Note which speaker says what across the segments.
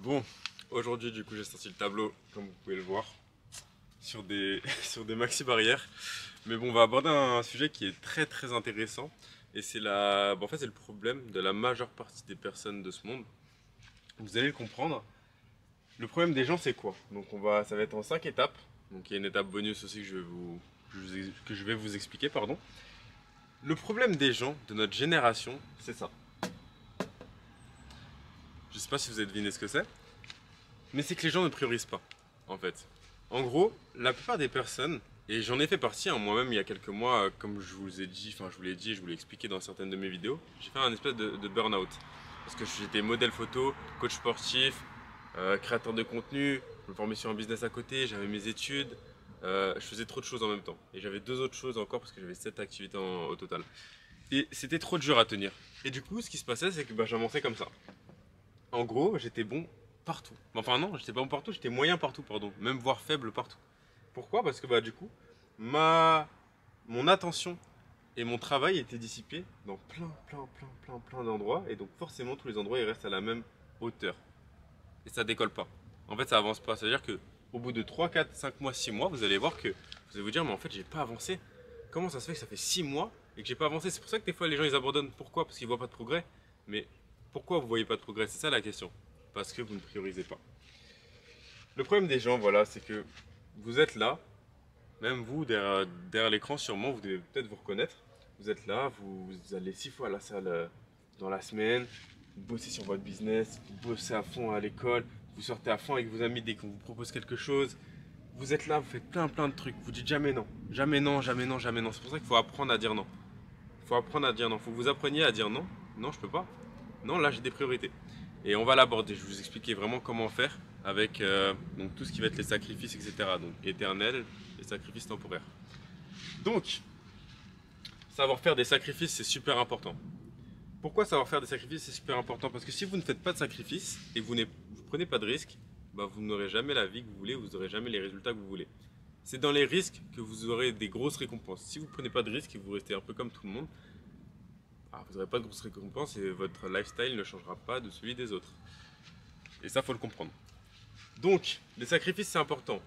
Speaker 1: Bon, aujourd'hui du coup j'ai sorti le tableau comme vous pouvez le voir sur des, sur des maxi barrières. Mais bon, on va aborder un sujet qui est très intéressant et c'est en fait c'est le problème de la majeure partie des personnes de ce monde. Vous allez le comprendre. Le problème des gens c'est quoi? Donc ça va être en 5 étapes. Donc il y a une étape bonus aussi que je vais vous expliquer, pardon. Le problème des gens de notre génération, c'est ça. Je sais pas si vous avez deviné ce que c'est. Mais c'est que les gens ne priorisent pas, en fait. En gros, la plupart des personnes, et j'en ai fait partie, hein, moi-même il y a quelques mois, comme je vous ai dit, enfin je vous l'ai dit, je vous l'ai expliqué dans certaines de mes vidéos, j'ai fait un espèce de burn-out. Parce que j'étais modèle photo, coach sportif, créateur de contenu, je me formais sur un business à côté, j'avais mes études, je faisais trop de choses en même temps. Et j'avais deux autres choses encore parce que j'avais 7 activités au total. Et c'était trop dur à tenir. Et du coup, ce qui se passait, c'est que j'avançais comme ça. En gros, j'étais bon partout. Enfin non, j'étais pas bon partout, j'étais moyen partout, pardon. Même voire faible partout. Pourquoi? Parce que du coup, ma mon attention et mon travail étaient dissipés dans plein d'endroits. Et donc forcément, tous les endroits, ils restent à la même hauteur. Et ça décolle pas. En fait, ça avance pas. C'est-à-dire que au bout de 3, 4, 5 mois, 6 mois, vous allez voir que vous allez vous dire, mais en fait, j'ai pas avancé. Comment ça se fait que ça fait 6 mois et que j'ai pas avancé? C'est pour ça que des fois, les gens, ils abandonnent. Pourquoi? Parce qu'ils voient pas de progrès. Mais pourquoi vous voyez pas de progrès? C'est ça la question. Parce que vous ne priorisez pas. Le problème des gens, voilà, c'est que vous êtes là, même vous, derrière l'écran, sûrement, vous devez peut-être vous reconnaître. Vous êtes là, vous allez 6 fois à la salle dans la semaine, vous bossez sur votre business, vous bossez à fond à l'école, vous sortez à fond avec vos amis dès qu'on vous propose quelque chose. Vous êtes là, vous faites plein de trucs, vous dites jamais non. Jamais non, jamais non, jamais non. C'est pour ça qu'il faut apprendre à dire non. Il faut apprendre à dire non. Il faut que vous appreniez à dire non. Non, je peux pas. Non, là j'ai des priorités. Et on va l'aborder. Je vais vous expliquer vraiment comment faire avec donc tout ce qui va être les sacrifices, etc. Donc éternels et sacrifices temporaires. Donc, savoir faire des sacrifices, c'est super important. Pourquoi savoir faire des sacrifices, c'est super important? Parce que si vous ne faites pas de sacrifices et que vous ne prenez pas de risques, vous n'aurez jamais la vie que vous voulez, vous n'aurez jamais les résultats que vous voulez. C'est dans les risques que vous aurez des grosses récompenses. Si vous ne prenez pas de risques et que vous restez un peu comme tout le monde, vous n'aurez pas de grosses récompenses et votre lifestyle ne changera pas de celui des autres. Et ça, faut le comprendre. Donc, les sacrifices, c'est important.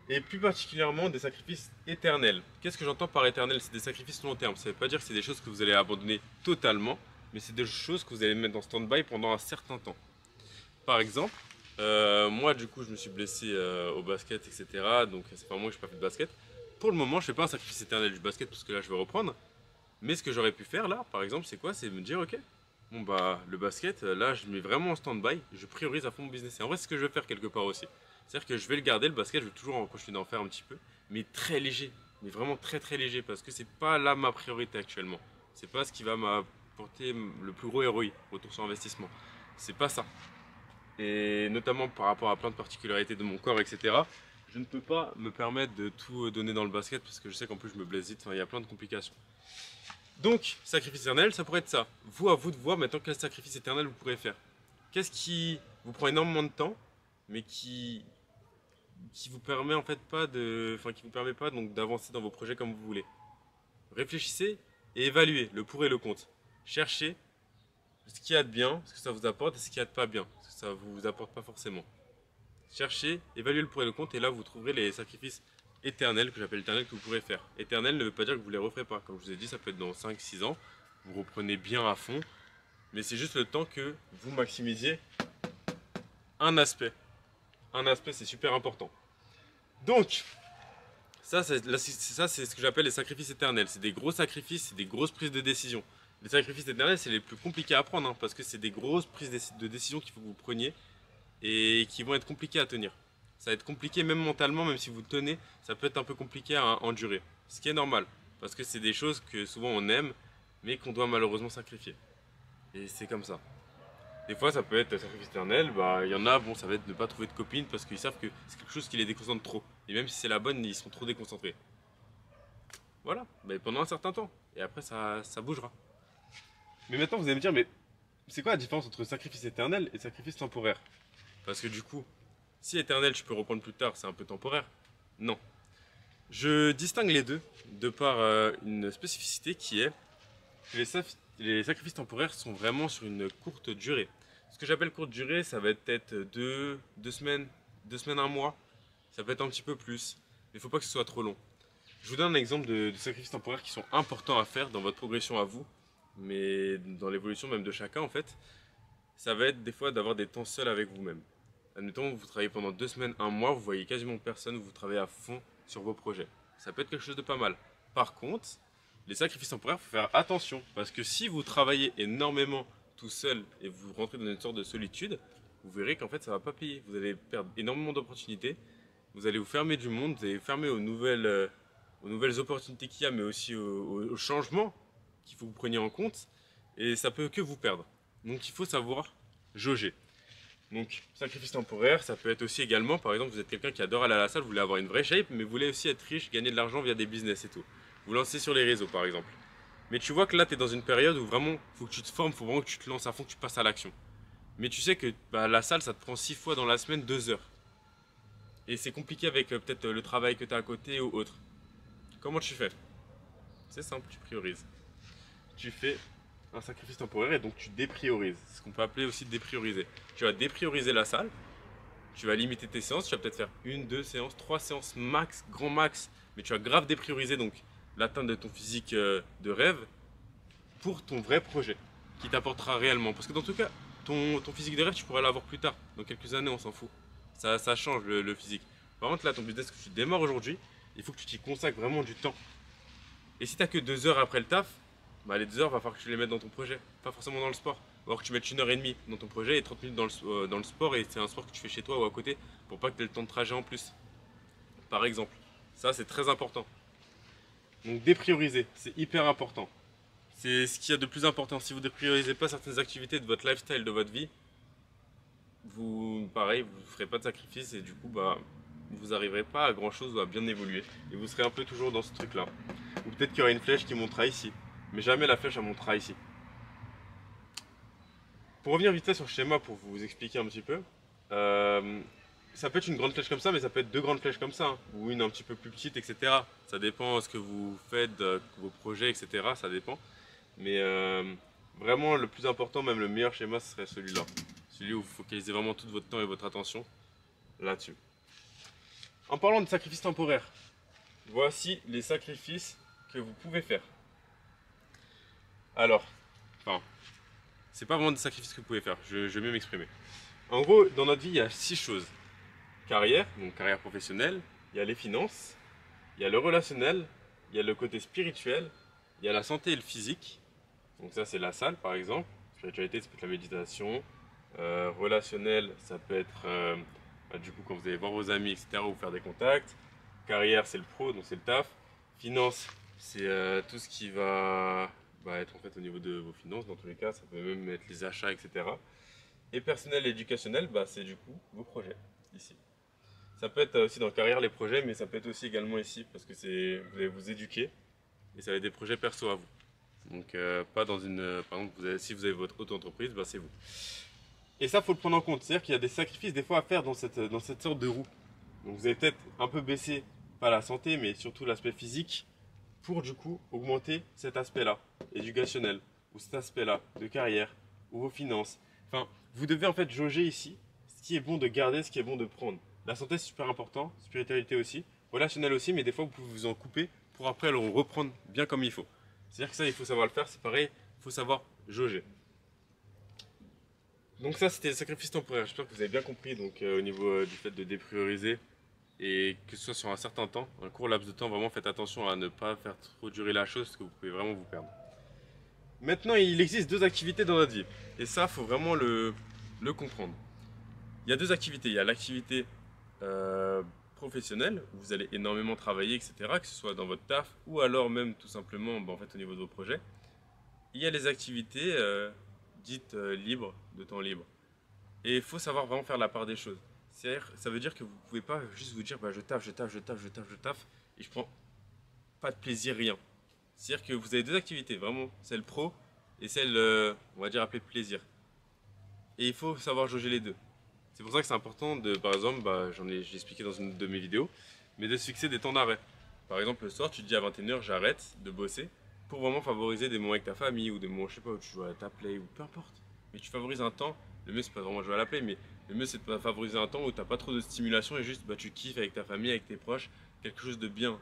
Speaker 1: Et plus particulièrement des sacrifices éternels. Qu'est-ce que j'entends par éternel? C'est des sacrifices long terme. Ça ne veut pas dire que c'est des choses que vous allez abandonner totalement, mais c'est des choses que vous allez mettre en stand-by pendant un certain temps. Par exemple, moi du coup je me suis blessé au basket, etc. Donc ça fait un mois que je n'ai pas fait de basket. Pour le moment, je fais pas un sacrifice éternel du basket parce que là je vais reprendre. Mais ce que j'aurais pu faire là, par exemple, c'est quoi? C'est me dire, ok, bon le basket, là je mets vraiment en stand-by, je priorise à fond mon business. Et en vrai, c'est ce que je vais faire quelque part aussi. C'est-à-dire que je vais le garder, le basket, je vais toujours en continuer d'en faire un petit peu, mais très léger, mais vraiment très léger, parce que c'est pas là ma priorité actuellement. C'est pas ce qui va m'apporter le plus gros ROI, retour sur investissement. C'est pas ça. Et notamment par rapport à plein de particularités de mon corps, etc. Je ne peux pas me permettre de tout donner dans le basket parce que je sais qu'en plus je me blesse vite, enfin, il y a plein de complications. Donc, sacrifice éternel, ça pourrait être ça. Vous, à vous de voir maintenant quel sacrifice éternel vous pourrez faire. Qu'est-ce qui vous prend énormément de temps, mais qui vous permet en fait pas qui vous permet pas donc d'avancer dans vos projets comme vous voulez. Réfléchissez et évaluez le pour et le contre. Cherchez ce qu'il y a de bien, ce que ça vous apporte et ce qu'il y a de pas bien, ce que ça vous apporte pas forcément. Cherchez, évaluez le pour et le contre et là vous trouverez les sacrifices éternels que j'appelle éternels que vous pourrez faire. Éternel ne veut pas dire que vous ne les referez pas. Comme je vous ai dit, ça peut être dans 5-6 ans. Vous reprenez bien à fond. Mais c'est juste le temps que vous maximisiez un aspect. Un aspect, c'est super important. Donc, ça, c'est ce que j'appelle les sacrifices éternels. C'est des gros sacrifices, c'est des grosses prises de décision. Les sacrifices éternels, c'est les plus compliqués à prendre parce que c'est des grosses prises de décision qu'il faut que vous preniez et qui vont être compliquées à tenir. Ça va être compliqué même mentalement, même si vous tenez, ça peut être un peu compliqué à endurer. Ce qui est normal, parce que c'est des choses que souvent on aime, mais qu'on doit malheureusement sacrifier. Et c'est comme ça. Des fois ça peut être sacrifice éternel, il y en a, bon ça va être ne pas trouver de copine parce qu'ils savent que c'est quelque chose qui les déconcentre trop. Et même si c'est la bonne, ils sont trop déconcentrés. Voilà, mais pendant un certain temps. Et après ça bougera. Mais maintenant vous allez me dire, mais c'est quoi la différence entre sacrifice éternel et sacrifice temporaire? Parce que du coup, si éternel je peux reprendre plus tard, c'est un peu temporaire. Non. Je distingue les deux de par une spécificité qui est que les sacrifices temporaires sont vraiment sur une courte durée. Ce que j'appelle courte durée, ça va être peut-être deux semaines, 2 semaines, un mois. Ça peut être un petit peu plus, mais il ne faut pas que ce soit trop long. Je vous donne un exemple de sacrifices temporaires qui sont importants à faire dans votre progression à vous, mais dans l'évolution même de chacun en fait. Ça va être des fois d'avoir des temps seuls avec vous-même. Admettons, vous travaillez pendant 2 semaines, un mois, vous voyez quasiment personne, vous travaillez à fond sur vos projets. Ça peut être quelque chose de pas mal. Par contre, les sacrifices temporaires, il faut faire attention, parce que si vous travaillez énormément tout seul et vous rentrez dans une sorte de solitude, vous verrez qu'en fait ça ne va pas payer. Vous allez perdre énormément d'opportunités, vous allez vous fermer du monde, vous allez vous fermer aux nouvelles opportunités qu'il y a, mais aussi aux changements qu'il faut que vous preniez en compte, et ça peut que vous perdre. Donc il faut savoir jauger. Donc sacrifice temporaire, ça peut être aussi également, par exemple, vous êtes quelqu'un qui adore aller à la salle, vous voulez avoir une vraie shape, mais vous voulez aussi être riche, gagner de l'argent via des business et tout. Vous lancez sur les réseaux par exemple. Mais tu vois que là, tu es dans une période où vraiment, il faut que tu te formes, il faut vraiment que tu te lances à fond, que tu passes à l'action. Mais tu sais que la salle, ça te prend 6 fois dans la semaine 2 heures. Et c'est compliqué avec peut-être le travail que tu as à côté ou autre. Comment tu fais? C'est simple, tu priorises. Tu fais un sacrifice temporaire et donc tu dépriorises. C'est ce qu'on peut appeler aussi déprioriser. Tu vas déprioriser la salle, tu vas limiter tes séances, tu vas peut-être faire 1, 2 séances, 3 séances max, grand max, mais tu vas grave déprioriser donc l'atteinte de ton physique de rêve pour ton vrai projet qui t'apportera réellement. Parce que dans tout cas, ton physique de rêve, tu pourras l'avoir plus tard. Dans quelques années, on s'en fout. Ça change le physique. Par contre, là, ton business que tu démarres aujourd'hui, il faut que tu t'y consacres vraiment du temps. Et si tu n'as que 2 heures après le taf, bah les 2 heures, va falloir que tu les mettes dans ton projet, pas forcément dans le sport. Ou alors que tu mettes 1 heure et demie dans ton projet et 30 minutes dans le sport, et c'est un sport que tu fais chez toi ou à côté pour pas que tu aies le temps de trajet en plus. Par exemple. Ça, c'est très important. Donc déprioriser, c'est hyper important. C'est ce qu'il y a de plus important. Si vous ne dépriorisez pas certaines activités de votre lifestyle, de votre vie, pareil, vous ne ferez pas de sacrifice et du coup, vous n'arriverez pas à grand chose ou à bien évoluer. Et vous serez un peu toujours dans ce truc-là. Ou peut-être qu'il y aura une flèche qui montera ici. Mais jamais la flèche elle montera ici. Pour revenir vite fait sur le schéma, pour vous expliquer un petit peu, ça peut être une grande flèche comme ça, mais ça peut être 2 grandes flèches comme ça, hein, ou une un petit peu plus petite, etc. Ça dépend de ce que vous faites, vos projets, etc. Ça dépend. Mais vraiment, le plus important, même le meilleur schéma, ce serait celui-là. Celui où vous focalisez vraiment tout votre temps et votre attention là-dessus. En parlant de sacrifices temporaires, voici les sacrifices que vous pouvez faire. Alors, c'est pas vraiment des sacrifices que vous pouvez faire, je vais mieux m'exprimer. En gros, dans notre vie, il y a 6 choses. Carrière, donc carrière professionnelle, il y a les finances, il y a le relationnel, il y a le côté spirituel, il y a la santé et le physique. Donc ça, c'est la salle, par exemple. Spiritualité, ça peut être la méditation. Relationnel, ça peut être du coup quand vous allez voir vos amis, etc., ou faire des contacts. Carrière, c'est le pro, donc c'est le taf. Finance, c'est tout ce qui va être en fait au niveau de vos finances. Dans tous les cas, ça peut même être les achats, etc. Et personnel et éducationnel, c'est du coup vos projets ici. Ça peut être aussi dans carrière les projets, mais ça peut être aussi également ici parce que vous allez vous éduquer et ça va être des projets perso à vous. Donc pas dans une, par exemple, si vous avez votre auto-entreprise, c'est vous. Et ça, faut le prendre en compte. C'est-à-dire qu'il y a des sacrifices des fois à faire dans cette sorte de roue. Donc vous allez peut-être un peu baisser, pas la santé, mais surtout l'aspect physique, pour du coup augmenter cet aspect-là, éducationnel, ou cet aspect-là, de carrière, ou vos finances. Enfin, vous devez en fait jauger ici ce qui est bon de garder, ce qui est bon de prendre. La santé c'est super important, spiritualité aussi, relationnel aussi, mais des fois vous pouvez vous en couper pour après le reprendre bien comme il faut. C'est-à-dire que ça, il faut savoir le faire, c'est pareil, il faut savoir jauger. Donc ça, c'était le sacrifice temporaire. J'espère que vous avez bien compris donc, au niveau du fait de déprioriser et que ce soit sur un certain temps, un court laps de temps, vraiment faites attention à ne pas faire trop durer la chose parce que vous pouvez vraiment vous perdre. Maintenant, il existe 2 activités dans notre vie et ça, il faut vraiment le comprendre. Il y a 2 activités. Il y a l'activité professionnelle où vous allez énormément travailler, etc., que ce soit dans votre taf ou alors même tout simplement en fait, au niveau de vos projets. Il y a les activités dites libres, de temps libre. Et il faut savoir vraiment faire la part des choses. C'est-à-dire, ça veut dire que vous ne pouvez pas juste vous dire je taffe et je prends pas de plaisir, rien. C'est-à-dire que vous avez 2 activités, vraiment, celle pro et celle, on va dire, appelée plaisir. Et il faut savoir jauger les deux. C'est pour ça que c'est important de, par exemple, j'ai expliqué dans une de mes vidéos, mais de se fixer des temps d'arrêt. Par exemple, le soir, tu te dis à 21 h, j'arrête de bosser pour vraiment favoriser des moments avec ta famille ou des moments, je sais pas, où tu joues à ta play ou peu importe. Mais tu favorises un temps Le mieux, c'est pas vraiment jouer à la play, mais le mieux, c'est de favoriser un temps où t'as pas trop de stimulation et juste tu kiffes avec ta famille, avec tes proches, quelque chose de bien.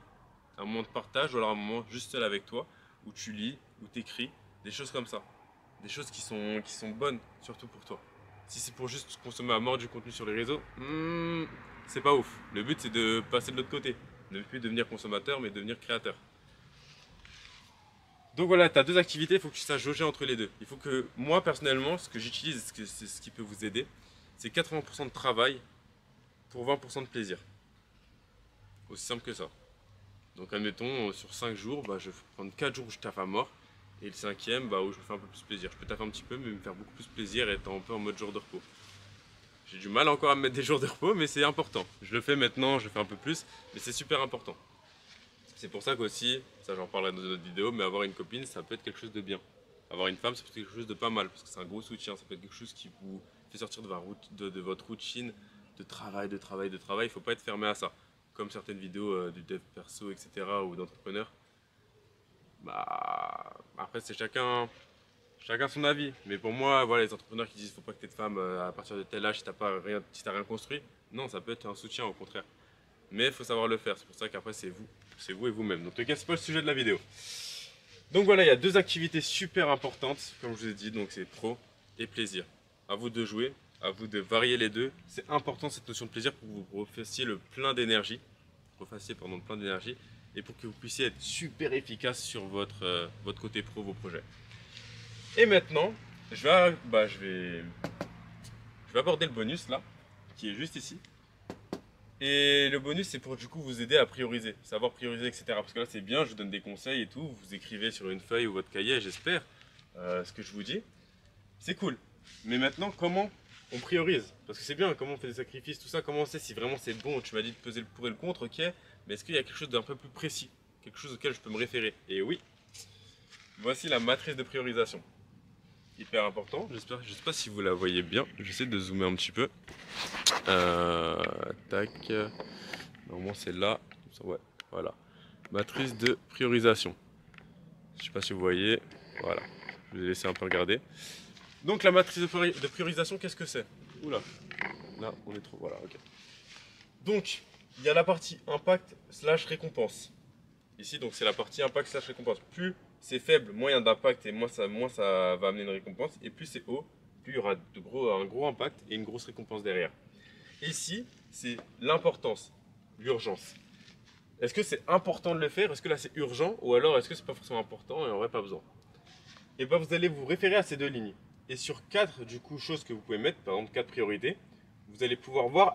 Speaker 1: Un moment de partage ou alors un moment juste seul avec toi, où tu lis, où tu écris, des choses comme ça. Des choses qui sont bonnes, surtout pour toi. Si c'est pour juste consommer à mort du contenu sur les réseaux, c'est pas ouf. Le but, c'est de passer de l'autre côté. Ne plus devenir consommateur, mais devenir créateur. Donc voilà, tu as deux activités, il faut que tu saches jauger entre les deux. Il faut que moi, personnellement, ce que j'utilise, c'est ce qui peut vous aider, c'est 80% de travail pour 20% de plaisir. Aussi simple que ça. Donc admettons, sur 5 jours, je vais prendre 4 jours où je taffe à mort, et le cinquième, où je me fais un peu plus plaisir. Je peux taffer un petit peu, mais me faire beaucoup plus plaisir et être un peu en mode jour de repos. J'ai du mal encore à me mettre des jours de repos, mais c'est important. Je le fais maintenant, je le fais un peu plus, mais c'est super important. C'est pour ça qu'aussi, ça j'en parlerai dans une autre vidéo, mais avoir une copine, ça peut être quelque chose de bien. Avoir une femme, ça peut être quelque chose de pas mal, parce que c'est un gros soutien, ça peut être quelque chose qui vous fait sortir de votre routine de travail, de travail, de travail. Il ne faut pas être fermé à ça. Comme certaines vidéos du dev perso, etc. ou d'entrepreneurs. Après, c'est chacun son avis. Mais pour moi, voilà, les entrepreneurs qui disent qu'il ne faut pas que tu aies de femme à partir de tel âge si tu n'as rien construit. Non, ça peut être un soutien au contraire. Mais il faut savoir le faire. C'est pour ça qu'après, c'est vous et vous-même. Donc, en tout cas, c'est pas le sujet de la vidéo. Donc voilà, il y a deux activités super importantes, comme je vous ai dit. Donc, c'est pro et plaisir. À vous de jouer, à vous de varier les deux. C'est important cette notion de plaisir pour que vous refassiez le plein d'énergie. Plein d'énergie. Et pour que vous puissiez être super efficace sur votre côté pro, vos projets. Et maintenant, je vais aborder le bonus là, qui est juste ici. Et le bonus, c'est pour du coup vous aider à prioriser, savoir prioriser, etc. Parce que là, c'est bien, je vous donne des conseils et tout. Vous écrivez sur une feuille ou votre cahier, j'espère, ce que je vous dis. C'est cool. Mais maintenant, comment on priorise? Parce que c'est bien, comment on fait des sacrifices, tout ça, comment on sait si vraiment c'est bon? Tu m'as dit de peser le pour et le contre, ok. Mais est-ce qu'il y a quelque chose d'un peu plus précis? Quelque chose auquel je peux me référer? Et oui, voici la matrice de priorisation. Hyper important, je sais pas si vous la voyez bien, j'essaie de zoomer un petit peu. Tac, normalement c'est là, ouais, voilà. Matrice de priorisation. Je sais pas si vous voyez, voilà. Je vais laisser un peu regarder. Donc la matrice de priorisation, qu'est-ce que c'est? Oula, là on est trop, voilà, ok. Donc, il y a la partie impact slash récompense. Ici, donc c'est la partie impact slash récompense. Plus c'est faible, moins il y a d'impact et moins ça va amener une récompense. Et plus c'est haut, plus il y aura un gros impact et une grosse récompense derrière. Ici, c'est l'importance, l'urgence. Est-ce que c'est important de le faire? Est-ce que là c'est urgent? Ou alors est-ce que c'est pas forcément important et on n'aurait pas besoin? Et bien vous allez vous référer à ces deux lignes. Et sur 4 du coup choses que vous pouvez mettre, par exemple 4 priorités, vous allez pouvoir voir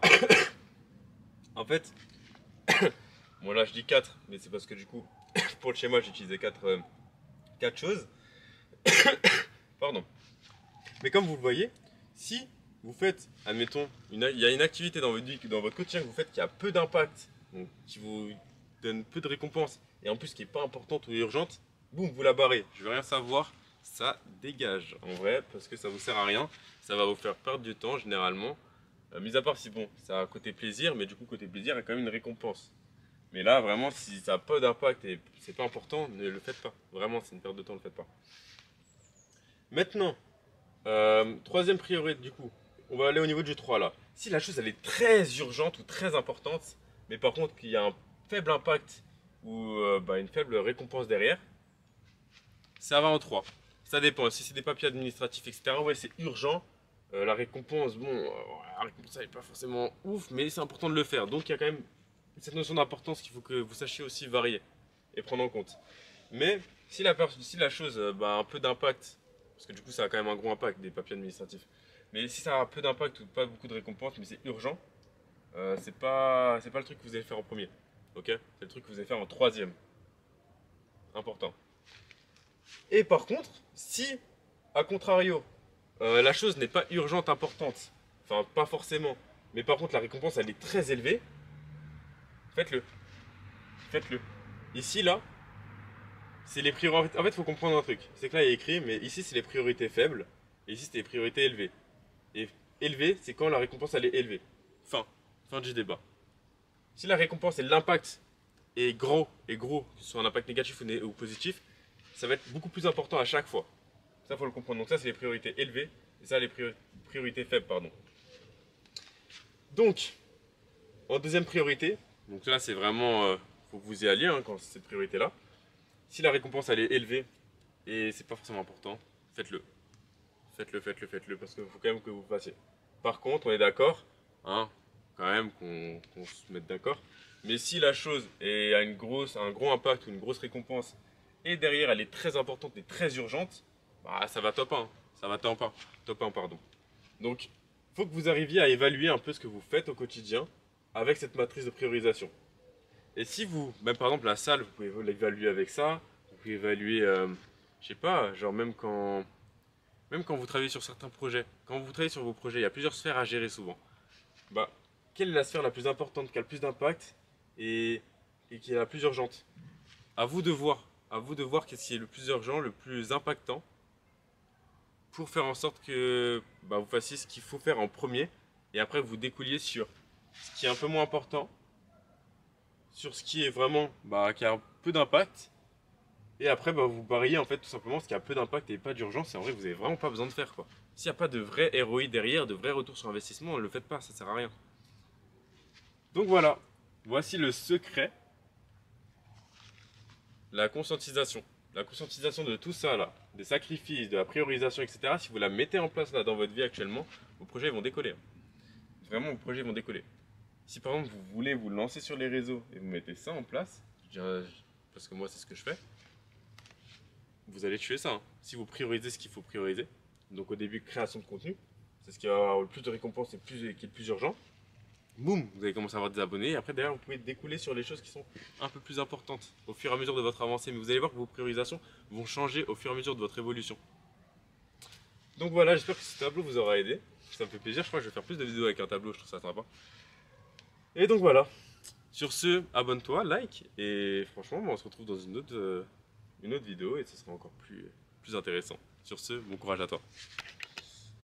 Speaker 1: en fait, bon là je dis 4, mais c'est parce que du coup pour le schéma j'ai utilisé 4 choses. Pardon. Mais comme vous le voyez, si vous faites, admettons, il y a une activité dans votre quotidien que vous faites qui a peu d'impact, donc qui vous donne peu de récompenses, et en plus qui n'est pas importante ou urgente, boum, vous la barrez. Je veux rien savoir, ça dégage en vrai, parce que ça vous sert à rien, ça va vous faire perdre du temps généralement. Mis à part si bon, ça a un côté plaisir, mais du coup côté plaisir, il y a quand même une récompense. Mais là, vraiment, si ça n'a pas d'impact et c'est pas important, ne le faites pas. Vraiment, c'est une perte de temps, ne le faites pas. Maintenant, troisième priorité, du coup, on va aller au niveau du 3 là. Si la chose elle est très urgente ou très importante, mais par contre qu'il y a un faible impact ou une faible récompense derrière, ça va en 3. Ça dépend. Si c'est des papiers administratifs, etc., ouais, c'est urgent. La récompense, la récompense elle n'est pas forcément ouf, mais c'est important de le faire. Donc il y a quand même cette notion d'importance qu'il faut que vous sachiez aussi varier et prendre en compte. Mais si la chose a un peu d'impact, parce que du coup ça a quand même un gros impact des papiers administratifs, mais si ça a un peu d'impact ou pas beaucoup de récompenses, mais c'est urgent, c'est pas le truc que vous allez faire en premier. Ok? C'est le truc que vous allez faire en troisième. Important. Et par contre, si, à contrario, la chose n'est pas urgente, importante, enfin pas forcément, mais par contre la récompense elle est très élevée, faites-le. Faites-le. Ici, là, c'est les priorités. En fait, il faut comprendre un truc. C'est que là, il y a écrit, mais ici, c'est les priorités faibles. Et ici, c'est les priorités élevées. Et élevé, c'est quand la récompense, elle est élevée. Fin du débat. Si la récompense et l'impact est gros, que ce soit un impact négatif ou positif, ça va être beaucoup plus important à chaque fois. Ça, il faut le comprendre. Donc ça, c'est les priorités élevées. Et ça, les priorités faibles, pardon. Donc, en deuxième priorité, donc là, c'est vraiment, faut que vous y alliez hein, quand c'est cette priorité-là. Si la récompense, elle est élevée, et c'est pas forcément important, faites-le. Faites-le, parce qu'il faut quand même que vous fassiez. Par contre, on est d'accord, hein, quand même qu'on se mette d'accord. Mais si la chose a un gros impact ou une grosse récompense, et derrière elle est très importante et très urgente, bah ça va top 1. Ça va top 1, pardon. Donc, il faut que vous arriviez à évaluer un peu ce que vous faites au quotidien avec cette matrice de priorisation. Et si vous, même par exemple la salle, vous pouvez l'évaluer avec ça, vous pouvez évaluer, je sais pas, genre même quand vous travaillez sur certains projets, quand vous travaillez sur vos projets, il y a plusieurs sphères à gérer souvent. Bah, quelle est la sphère la plus importante, qui a le plus d'impact et qui est la plus urgente? À vous de voir. À vous de voir qu'est-ce qui est le plus urgent, le plus impactant, pour faire en sorte que bah, vous fassiez ce qu'il faut faire en premier, et après vous découliez sur ce qui est un peu moins important, sur ce qui est vraiment, bah, qui a un peu d'impact, et après bah, vous barriez en fait tout simplement ce qui a peu d'impact et pas d'urgence, et en vrai vous avez vraiment pas besoin de faire quoi. S'il n'y a pas de vrai ROI derrière, de vrai retour sur investissement, ne le faites pas, ça sert à rien. Donc voilà, voici le secret, la conscientisation. La conscientisation de tout ça là, des sacrifices, de la priorisation, etc. Si vous la mettez en place là dans votre vie actuellement, vos projets vont décoller. Vraiment, vos projets vont décoller. Si par exemple vous voulez vous lancer sur les réseaux et vous mettez ça en place, parce que moi c'est ce que je fais, vous allez tuer ça. Hein. Si vous priorisez ce qu'il faut prioriser, donc au début création de contenu, c'est ce qui va avoir le plus de récompenses et qui est le plus urgent. Boum, vous allez commencer à avoir des abonnés. Et après, derrière, vous pouvez découler sur les choses qui sont un peu plus importantes au fur et à mesure de votre avancée. Mais vous allez voir que vos priorisations vont changer au fur et à mesure de votre évolution. Donc voilà, j'espère que ce tableau vous aura aidé. Ça me fait plaisir. Je crois que je vais faire plus de vidéos avec un tableau. Je trouve ça sympa. Et donc voilà. Sur ce, abonne-toi, like. Et franchement, on se retrouve dans une autre vidéo et ce sera encore plus intéressant. Sur ce, bon courage à toi.